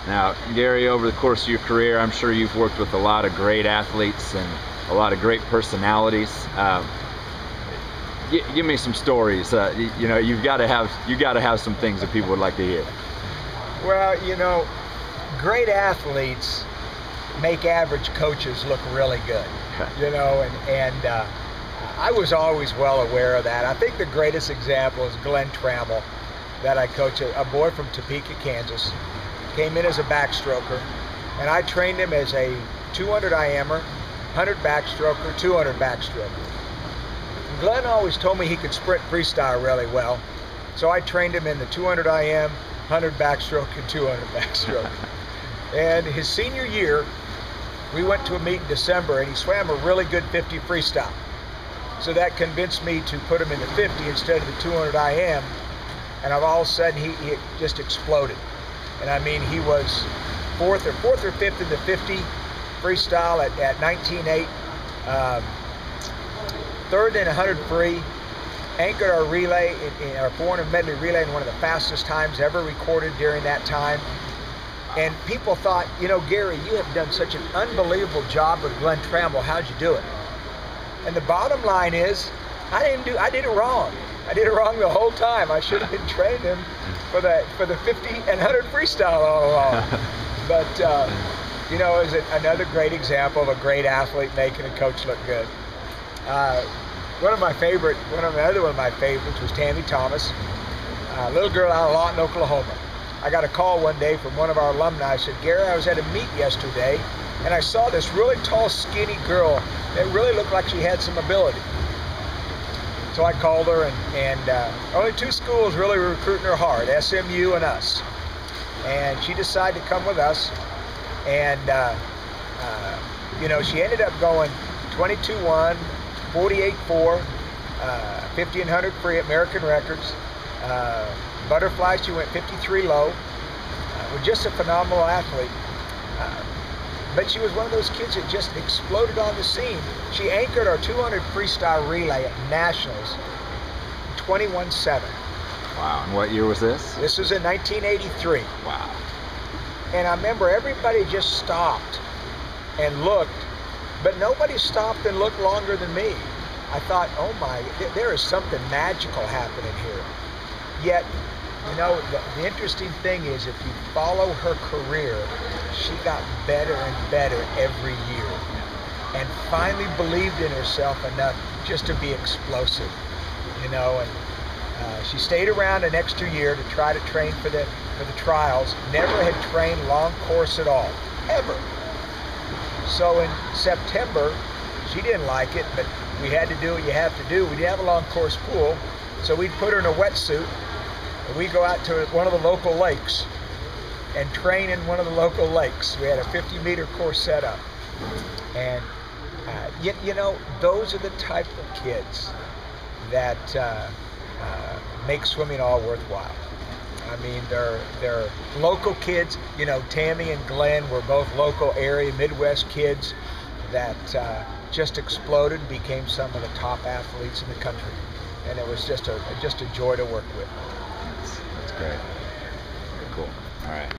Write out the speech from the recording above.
Now, Gary, over the course of your career, I'm sure you've worked with a lot of great athletes and a lot of great personalities. Give me some stories. You know, you got to have some things that people would like to hear. Well, you know, great athletes make average coaches look really good. You know, and I was always well aware of that. I think the greatest example is Glenn Trammell, that I coach, a boy from Topeka, Kansas. Came in as a backstroker, and I trained him as a 200 IMer, 100 backstroker, 200 backstroker. Glenn always told me he could sprint freestyle really well, so I trained him in the 200 IM, 100 backstroke, and 200 backstroke. And his senior year, we went to a meet in December, and he swam a really good 50 freestyle. So that convinced me to put him in the 50 instead of the 200 IM, and all of a sudden he just exploded. And I mean, he was fourth or fifth in the 50 freestyle at 19.8, third in 100 free, anchored our relay in our 400 medley relay in one of the fastest times ever recorded during that time. And people thought, you know, Gary, you have done such an unbelievable job with Glenn Trammell. How'd you do it? And the bottom line is, I did it wrong. I did it wrong the whole time. I should have been training him for the 50 and 100 freestyle all along. But you know, it was another great example of a great athlete making a coach look good. One of my favorites was Tammy Thomas, a little girl out of Lawton, Oklahoma. I got a call one day from one of our alumni. I said, Gary, I was at a meet yesterday, and I saw this really tall, skinny girl that really looked like she had some ability. So I called her, and only two schools really were recruiting her hard, SMU and us. And she decided to come with us, and you know, she ended up going 22-1, 48-4, 50 and 100 free at American records. Butterfly, she went 53 low. Was just a phenomenal athlete. But she was one of those kids that just exploded on the scene. She anchored our 200 freestyle relay at Nationals, 21-7. Wow, and what year was this? This was in 1983. Wow. And I remember everybody just stopped and looked, but nobody stopped and looked longer than me. I thought, oh my, there is something magical happening here. Yet, you know, the interesting thing is, if you follow her career, she got better and better every year, and finally believed in herself enough just to be explosive, you know. And she stayed around an extra year to try to train for the trials. Never had trained long course at all, ever. So in September, she didn't like it, but we had to do what you have to do. We didn't have a long course pool, so we'd put her in a wetsuit, and we'd go out to one of the local lakes and train in one of the local lakes. We had a 50-meter course set up. And you know, those are the type of kids that make swimming all worthwhile. I mean, they're local kids. You know, Tammy and Glenn were both local area Midwest kids that just exploded and became some of the top athletes in the country. And it was just a joy to work with. That's great. Very cool. All right.